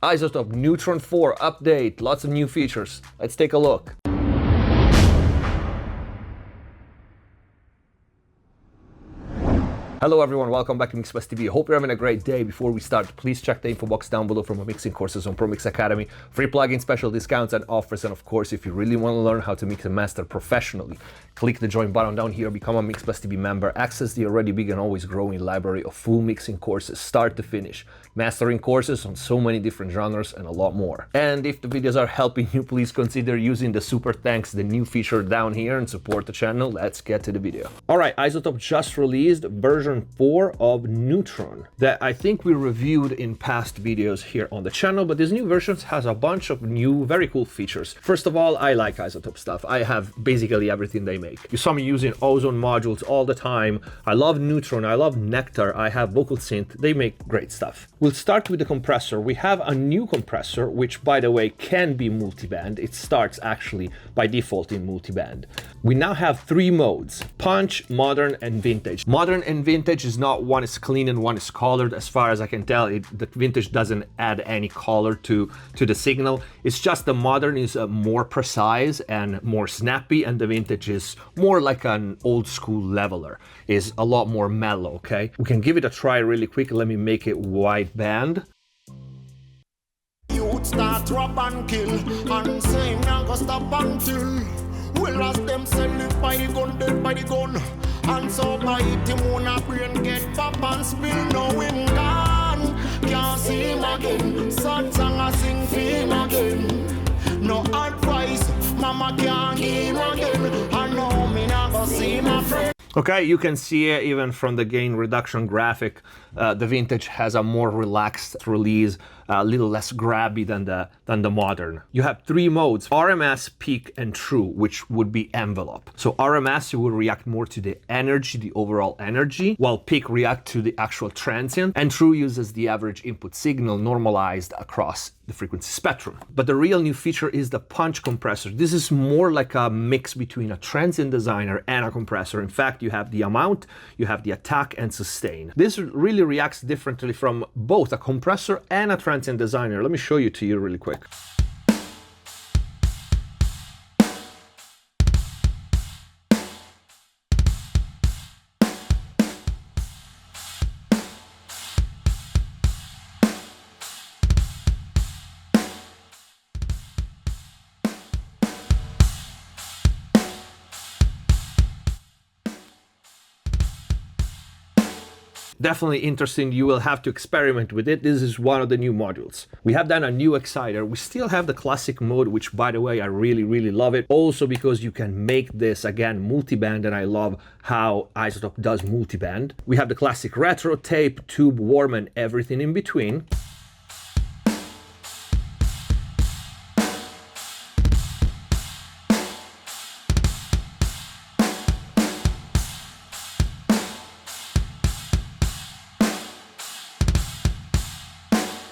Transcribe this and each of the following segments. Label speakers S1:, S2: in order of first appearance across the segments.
S1: Izotope Neutron 4 update, lots of new features. Let's take a look. Hello everyone, welcome back to MixBus TV. Hope you're having a great day. Before we start, please check the info box down below for my mixing courses on ProMix Academy, free plugin special discounts and offers, and of course, if you really want to learn how to mix and master professionally, click the join button down here, become a MixBus TV member, access the already big and always growing library of full mixing courses, start to finish, mastering courses on so many different genres and a lot more. And if the videos are helping you, please consider using the super thanks, the new feature down here, and support the channel. Let's get to the video. Alright, Izotope just released version 4 of Neutron that I think we reviewed in past videos here on the channel, but this new version has a bunch of new, very cool features. First of all, I like Izotope stuff. I have basically everything they make. You saw me using ozone modules all the time. I love Neutron, I love Nectar, I have vocal synth. They make great stuff. We'll start with the compressor. We have a new compressor, which by the way can be multiband. It starts actually by default in multiband. We now have 3 modes: punch, modern, and vintage. Modern and vintage is not one is clean and one is colored. As far as I can tell, the vintage doesn't add any color to the signal. It's just the modern is more precise and more snappy, and the vintage is more like an old school leveler, is a lot more mellow. Okay, we can give it a try really quick. Let me make it wide band.
S2: You'd start rob and kill, and say now go stop until well as them sell it by the gun, dead by the gun. And so by it, him wanna brain get pop and spill. No him gone, can't see him again. Son song I sing for him again. No advice, mama can't give him again. I know me not go see my friend.
S1: Okay, you can see it even from the gain reduction graphic. The vintage has a more relaxed release, a little less grabby than the modern. You have 3 modes: RMS, peak, and true, which would be envelope. So RMS, you will react more to the energy, the overall energy, while peak react to the actual transient, and true uses the average input signal normalized across the frequency spectrum. But the real new feature is the punch compressor. This is more like a mix between a transient designer and a compressor. In fact, you have the amount, you have the attack and sustain. This really reacts differently from both a compressor and a transient designer. Let me show you to you really quick. Definitely interesting. You will have to experiment with it. This is one of the new modules. We have done a new exciter. We still have the classic mode, which by the way, I really love it. Also because you can make this again multiband, and I love how Izotope does multiband. We have the classic retro, tape, tube, warm, and everything in between.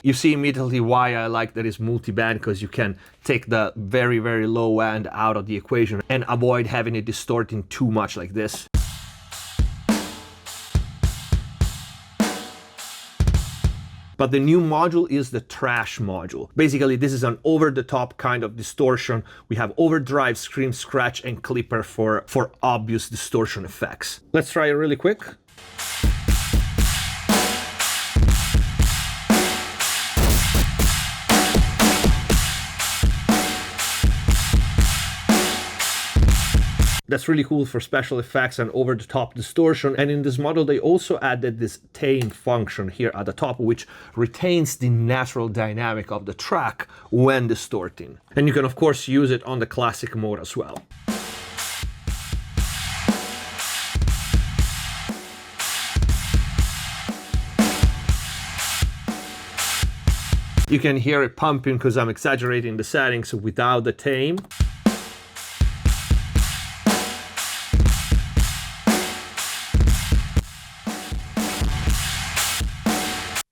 S1: You see immediately why I like that it's multi-band, because you can take the very low end out of the equation and avoid having it distorting too much like this. But the new module is the trash module. Basically, this is an over-the-top kind of distortion. We have overdrive, scream, scratch, and clipper for obvious distortion effects. Let's try it really quick. That's really cool for special effects and over-the-top distortion. And in this model, they also added this tame function here at the top, which retains the natural dynamic of the track when distorting. And you can, of course, use it on the classic mode as well. You can hear it pumping because I'm exaggerating the settings without the tame.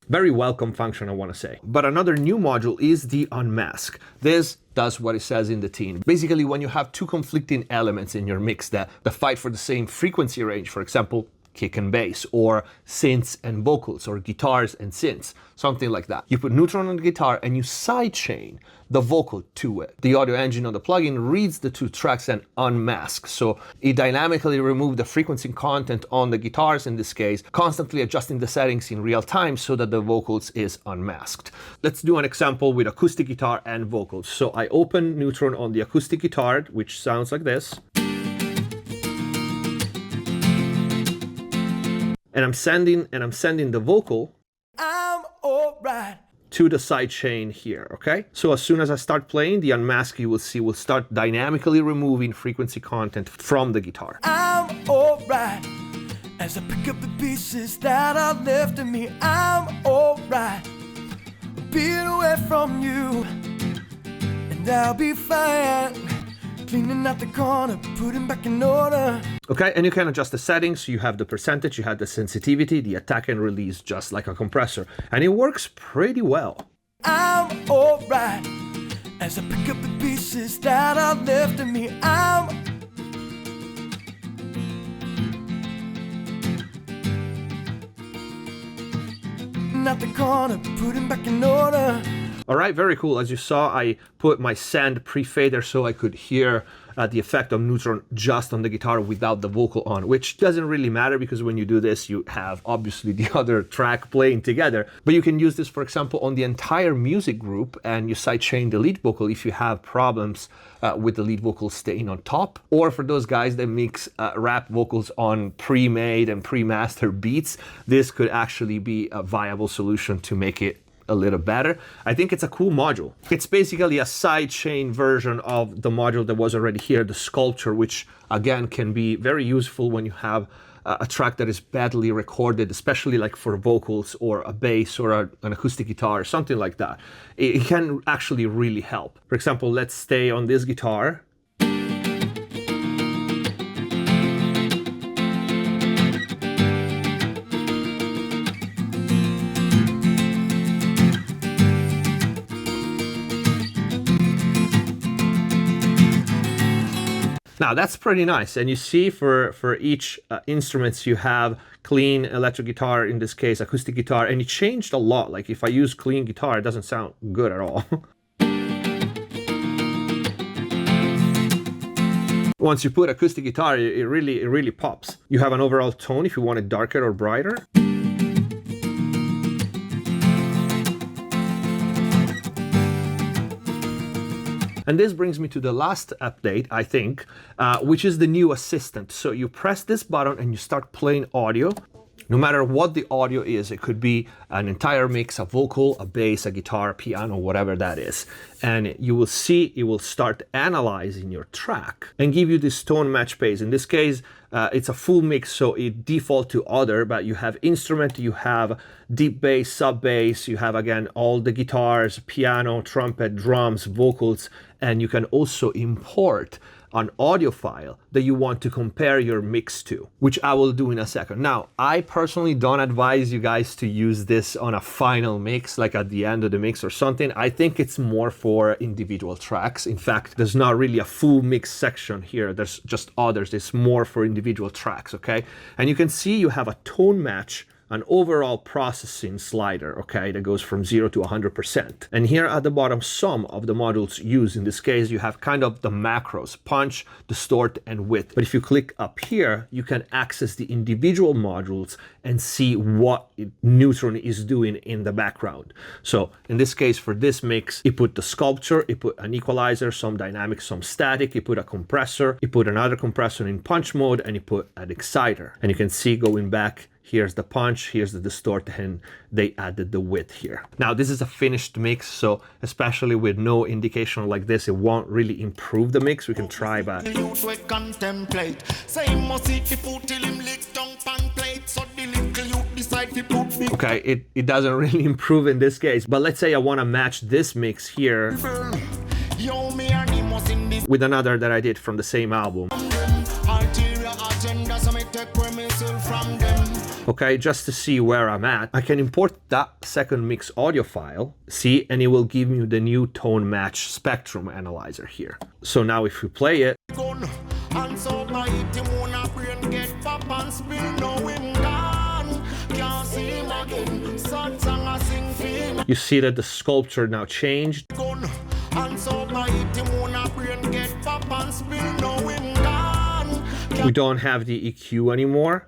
S1: Very welcome function, I want to say. But another new module is the Unmask. This does what it says in the tin. Basically, when you have two conflicting elements in your mix that fight for the same frequency range, for example, kick and bass, or synths and vocals, or guitars and synths, something like that. You put Neutron on the guitar and you sidechain the vocal to it. The audio engine on the plugin reads the two tracks and unmasks. So it dynamically removes the frequency content on the guitars in this case, constantly adjusting the settings in real time so that the vocals is unmasked. Let's do an example with acoustic guitar and vocals. So I open Neutron on the acoustic guitar, which sounds like this. And I'm sending the vocal
S2: I'm alright
S1: to the sidechain here, okay? So as soon as I start playing, the unmask you will see will start dynamically removing frequency content from the guitar.
S2: I'm alright as I pick up the pieces that are left of me. I'm alright being away from you, and I'll be fine cleaning out the corner, putting back in order.
S1: Okay, and you can adjust the settings. You have the percentage, you have the sensitivity, the attack and release, just like a compressor. And it works pretty well.
S2: I'm alright as I pick up the pieces that are left of me. I'm out the corner, putting back in order.
S1: All right, very cool. As you saw, I put my send pre-fader so I could hear the effect of Neutron just on the guitar without the vocal on, which doesn't really matter because when you do this, you have obviously the other track playing together. But you can use this, for example, on the entire music group, and you sidechain the lead vocal if you have problems with the lead vocal staying on top. Or for those guys that mix rap vocals on pre-made and pre-mastered beats, this could actually be a viable solution to make it a little better. I think it's a cool module. It's basically a sidechain version of the module that was already here, the sculpture, which again can be very useful when you have a track that is badly recorded, especially like for vocals or a bass or an acoustic guitar or something like that. It can actually really help. For example, let's stay on this guitar. Now that's pretty nice, and you see for each instruments you have clean electric guitar, in this case acoustic guitar, and it changed a lot. Like if I use clean guitar, it doesn't sound good at all. Once you put acoustic guitar, it really pops. You have an overall tone if you want it darker or brighter. And this brings me to the last update, I think, which is the new assistant. So you press this button and you start playing audio. No matter what the audio is, it could be an entire mix, a vocal, a bass, a guitar, piano, whatever that is. And you will see it will start analyzing your track and give you this tone match bass. In this case, it's a full mix, so it default to other, but you have instrument, you have deep bass, sub bass, you have again all the guitars, piano, trumpet, drums, vocals, and you can also import an audio file that you want to compare your mix to, which I will do in a second. Now, I personally don't advise you guys to use this on a final mix, like at the end of the mix or something. I think it's more for individual tracks. In fact, there's not really a full mix section here. There's just others. It's more for individual tracks, okay? And you can see you have a tone match, an overall processing slider, okay, that goes from 0 to 100%. And here at the bottom, some of the modules used. In this case, you have kind of the macros, punch, distort, and width. But if you click up here, you can access the individual modules and see what Neutron is doing in the background. So in this case, for this mix, it put the sculpture, it put an equalizer, some dynamic, some static, it put a compressor, it put another compressor in punch mode, and it put an exciter. And you can see going back, here's the punch, here's the distort, and they added the width here. Now, this is a finished mix, so especially with no indication like this, it won't really improve the mix. We can try, but... Okay, it doesn't really improve in this case, but let's say I want to match this mix here with another that I did from the same album. Okay, just to see where I'm at, I can import that second mix audio file, see, and it will give me the new tone match spectrum analyzer here. So now if we play it, You see that the sculpture now changed. We don't have the EQ anymore.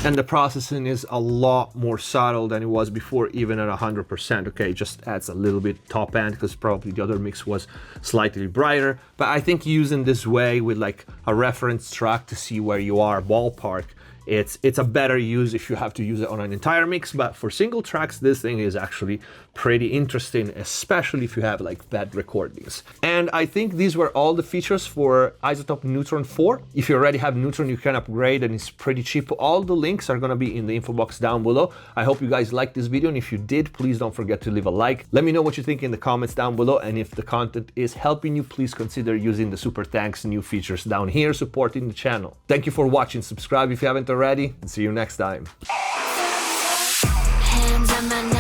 S1: And the processing is a lot more subtle than it was before, even at 100%. Okay, it just adds a little bit top end because probably the other mix was slightly brighter. But I think using this way with like a reference track to see where you are ballpark, it's a better use if you have to use it on an entire mix. But for single tracks, this thing is actually pretty interesting, especially if you have like bad recordings. And I think these were all the features for Izotope Neutron 4. If you already have Neutron, you can upgrade and it's pretty cheap. All the links are gonna be in the info box down below. I hope you guys liked this video, and if you did, please don't forget to leave a like. Let me know what you think in the comments down below, and if the content is helping you, please consider using the super thanks new features down here supporting the channel. Thank you for watching. Subscribe if you haven't already, and see you next time.
S3: Hands on my